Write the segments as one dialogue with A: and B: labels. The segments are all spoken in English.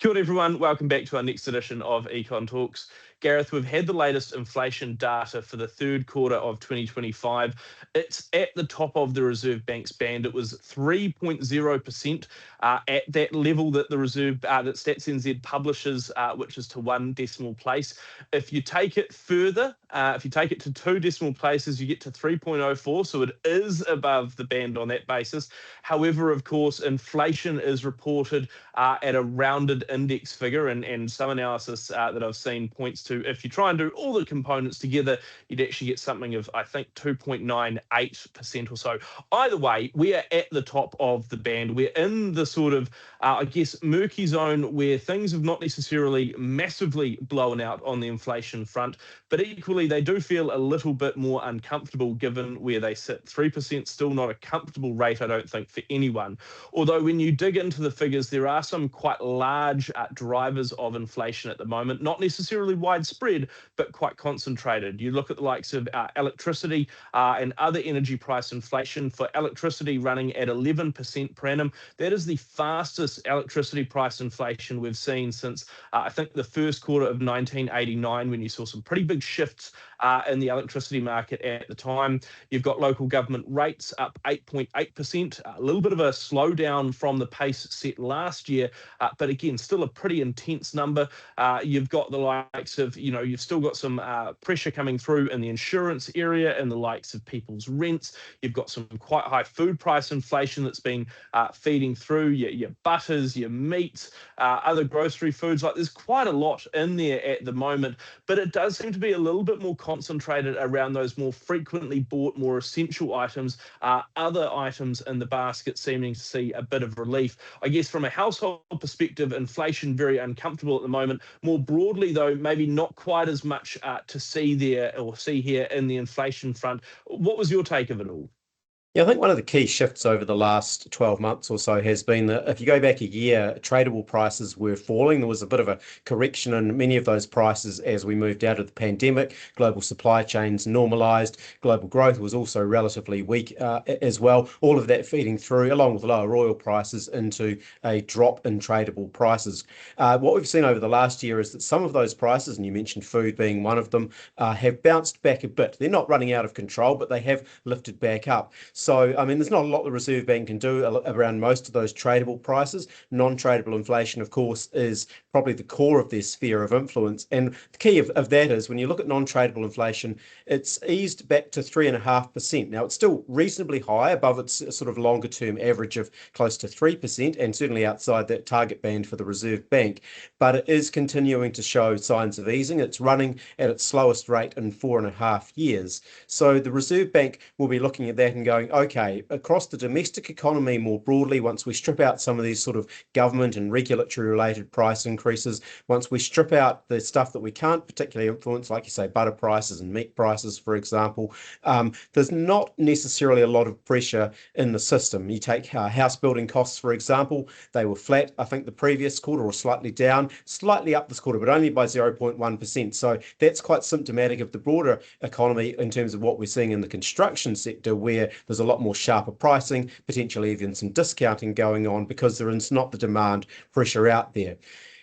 A: Kia ora everyone, welcome back to our next edition of Econ Talks. Gareth, we've had the latest inflation data for the third quarter of 2025. It's at the top of the Reserve Bank's band. It was 3.0% at that level that the Reserve, that Stats NZ publishes, which is to one decimal place. If you take it further, if you take it to two decimal places, you get to 3.04, so it is above the band on that basis. However, of course, inflation is reported at a rounded index figure, and some analysis that I've seen points to if you try and do all the components together, you'd actually get something of, I think, 2.98% or so. Either way, we are at the top of the band. We're in the sort of, I guess, murky zone where things have not necessarily massively blown out on the inflation front, but equally they do feel a little bit more uncomfortable given where they sit. 3% still not a comfortable rate, I don't think, for anyone. Although when you dig into the figures, there are some quite large drivers of inflation at the moment, not necessarily widespread, but quite concentrated. You look at the likes of electricity and other energy price inflation. For electricity running at 11% per annum, that is the fastest electricity price inflation we've seen since, I think, the first quarter of 1989, when you saw some pretty big shifts in the electricity market at the time. You've got local government rates up 8.8%, a little bit of a slowdown from the pace set last year, but again, still a pretty intense number. You've got the likes of, you've still got some pressure coming through in the insurance area and the likes of people's rents. You've got some quite high food price inflation that's been feeding through your butters, your meats, other grocery foods. Like, there's quite a lot in there at the moment, but it does seem to be a little bit more concentrated around those more frequently bought, more essential items, other items in the basket seeming to see a bit of relief. I guess from a household perspective, inflation very uncomfortable at the moment. More broadly, though, maybe not quite as much to see there or see here in the inflation front. What was your take of it all?
B: Yeah, I think one of the key shifts over the last 12 months or so has been that if you go back a year, tradable prices were falling. There was a bit of a correction in many of those prices as we moved out of the pandemic. Global supply chains normalized. Global growth was also relatively weak as well. All of that feeding through, along with lower oil prices, into a drop in tradable prices. What we've seen over the last year is that some of those prices, and you mentioned food being one of them, have bounced back a bit. They're not running out of control, but they have lifted back up. So, I mean, there's not a lot the Reserve Bank can do around most of those tradable prices. Non-tradable inflation, of course, is probably the core of their sphere of influence. And the key of that is when you look at non-tradable inflation, it's eased back to 3.5%. Now, it's still reasonably high, above its sort of longer term average of close to 3%, and certainly outside that target band for the Reserve Bank. But it is continuing to show signs of easing. It's running at its slowest rate in 4.5 years. So the Reserve Bank will be looking at that and going, okay, across the domestic economy more broadly, once we strip out some of these sort of government and regulatory related price increases, once we strip out the stuff that we can't particularly influence, like you say, butter prices and meat prices, for example, there's not necessarily a lot of pressure in the system. You take house building costs, for example, they were flat, I think, the previous quarter, or slightly down, slightly up this quarter, but only by 0.1%. So that's quite symptomatic of the broader economy in terms of what we're seeing in the construction sector, where there's a lot more sharper pricing, potentially even some discounting going on, because there is not the demand pressure out there.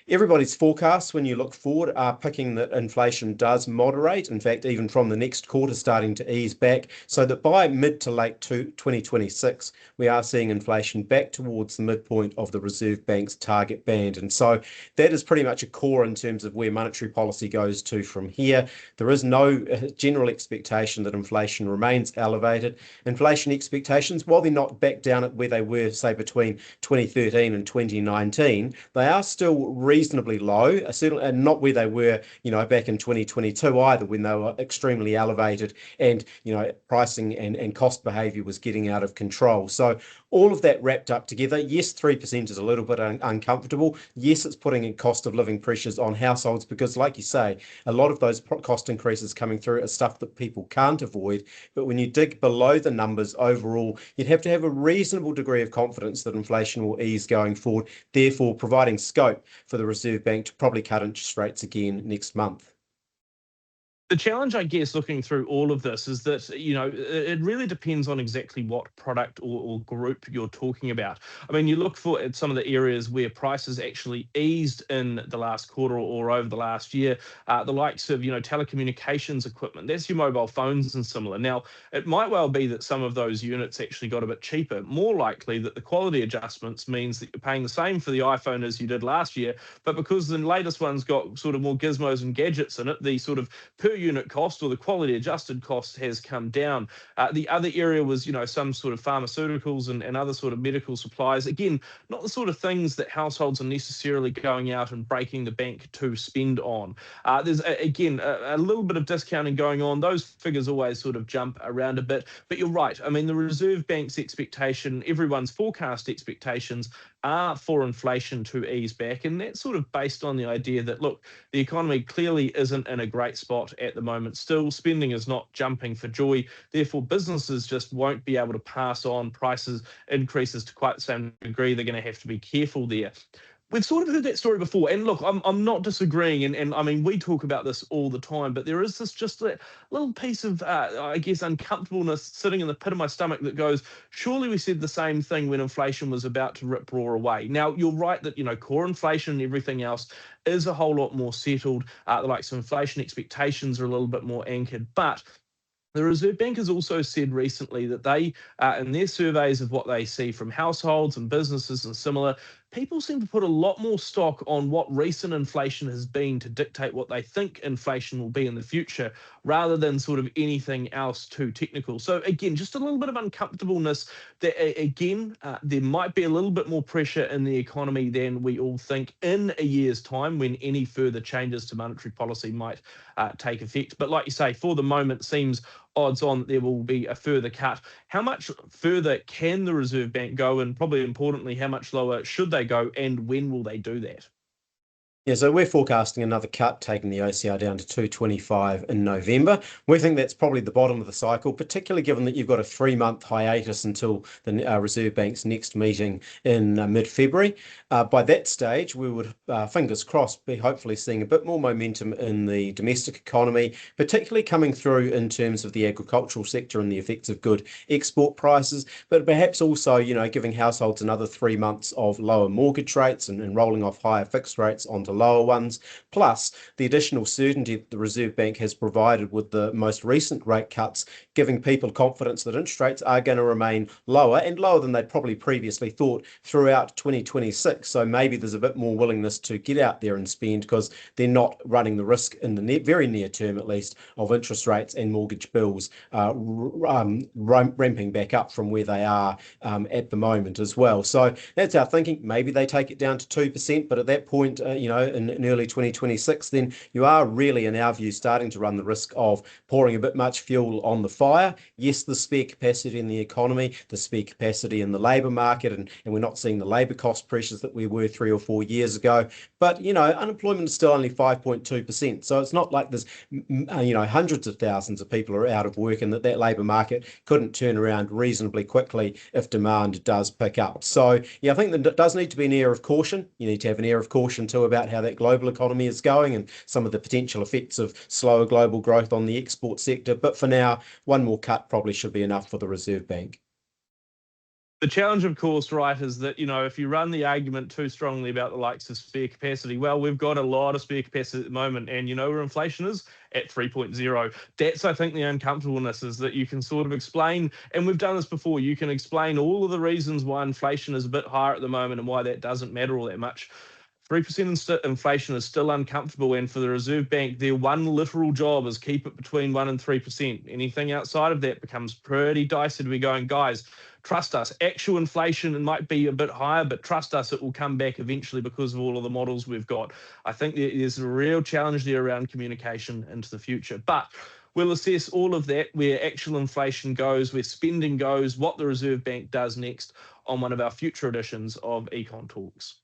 B: Everybody's forecasts, when you look forward, are picking that inflation does moderate. In fact, even from the next quarter, starting to ease back, so that by mid to late 2026, we are seeing inflation back towards the midpoint of the Reserve Bank's target band. And so that is pretty much a core in terms of where monetary policy goes to from here. There is no general expectation that inflation remains elevated. Inflation expectations, while they're not back down at where they were, say, between 2013 and 2019, they are still reasonably low, certainly, and not where they were, back in 2022 either, when they were extremely elevated and, pricing and cost behavior was getting out of control. So all of that wrapped up together, yes, 3% is a little bit uncomfortable. Yes, it's putting in cost of living pressures on households because, like you say, a lot of those cost increases coming through are stuff that people can't avoid. But when you dig below the numbers overall, you'd have to have a reasonable degree of confidence that inflation will ease going forward, therefore providing scope for the Reserve Bank to probably cut interest rates again next month.
A: The challenge, I guess, looking through all of this is that, it really depends on exactly what product or group you're talking about. I mean, you look for at some of the areas where prices actually eased in the last quarter or over the last year, the likes of, telecommunications equipment, that's your mobile phones and similar. Now, it might well be that some of those units actually got a bit cheaper. More likely that the quality adjustments means that you're paying the same for the iPhone as you did last year, but because the latest one's got sort of more gizmos and gadgets in it, the sort of per unit cost or the quality adjusted cost has come down. The other area was, some sort of pharmaceuticals and other sort of medical supplies. Again, not the sort of things that households are necessarily going out and breaking the bank to spend on. There's, again, a little bit of discounting going on. Those figures always sort of jump around a bit. But you're right. I mean, the Reserve Bank's expectation, everyone's forecast expectations are for inflation to ease back. And that's sort of based on the idea that, look, the economy clearly isn't in a great spot at the moment. Still, spending is not jumping for joy. Therefore, businesses just won't be able to pass on prices increases to quite the same degree. They're going to have to be careful there. We've sort of heard that story before, and look, I'm not disagreeing, and I mean we talk about this all the time, but there is this just a little piece of I guess uncomfortableness sitting in the pit of my stomach that goes, surely we said the same thing when inflation was about to rip roar away. Now you're right that core inflation and everything else is a whole lot more settled. The likes of inflation expectations are a little bit more anchored, but the Reserve Bank has also said recently that they, in their surveys of what they see from households and businesses and similar, people seem to put a lot more stock on what recent inflation has been to dictate what they think inflation will be in the future, rather than sort of anything else too technical. So again, just a little bit of uncomfortableness that, again, there might be a little bit more pressure in the economy than we all think in a year's time when any further changes to monetary policy might take effect. But like you say, for the moment, seems odds on that there will be a further cut. How much further can the Reserve Bank go? And probably importantly, how much lower should they go? And when will they do that?
B: Yeah, so we're forecasting another cut, taking the OCR down to 225 in November. We think that's probably the bottom of the cycle, particularly given that you've got a 3-month hiatus until the Reserve Bank's next meeting in mid-February. By that stage, we would, fingers crossed, be hopefully seeing a bit more momentum in the domestic economy, particularly coming through in terms of the agricultural sector and the effects of good export prices, but perhaps also, giving households another 3 months of lower mortgage rates and rolling off higher fixed rates onto lower ones, plus the additional certainty that the Reserve Bank has provided with the most recent rate cuts, giving people confidence that interest rates are going to remain lower and lower than they'd probably previously thought throughout 2026. So maybe there's a bit more willingness to get out there and spend because they're not running the risk in the very near term, at least, of interest rates and mortgage bills ramping back up from where they are at the moment as well. So that's our thinking. Maybe they take it down to 2%, but at that point, in early 2026, then you are really, in our view, starting to run the risk of pouring a bit much fuel on the fire. Yes, the spare capacity in the economy, the spare capacity in the labour market, and we're not seeing the labour cost pressures that we were 3 or 4 years ago. But, unemployment is still only 5.2%. So it's not like there's, hundreds of thousands of people are out of work and that labour market couldn't turn around reasonably quickly if demand does pick up. So, yeah, I think there does need to be an air of caution. You need to have an air of caution too about how that global economy is going and some of the potential effects of slower global growth on the export sector. But for now, one more cut probably should be enough for the Reserve Bank.
A: The challenge, of course, right, is that, if you run the argument too strongly about the likes of spare capacity, well, we've got a lot of spare capacity at the moment. And you know where inflation is? At 3.0. That's, I think, the uncomfortableness is that you can sort of explain, and we've done this before, you can explain all of the reasons why inflation is a bit higher at the moment and why that doesn't matter all that much. 3% inflation is still uncomfortable, and for the Reserve Bank, their one literal job is keep it between 1 and 3%. Anything outside of that becomes pretty dicey to be going, guys, trust us. Actual inflation might be a bit higher, but trust us, it will come back eventually because of all of the models we've got. I think there's a real challenge there around communication into the future. But we'll assess all of that, where actual inflation goes, where spending goes, what the Reserve Bank does next on one of our future editions of Econ Talks.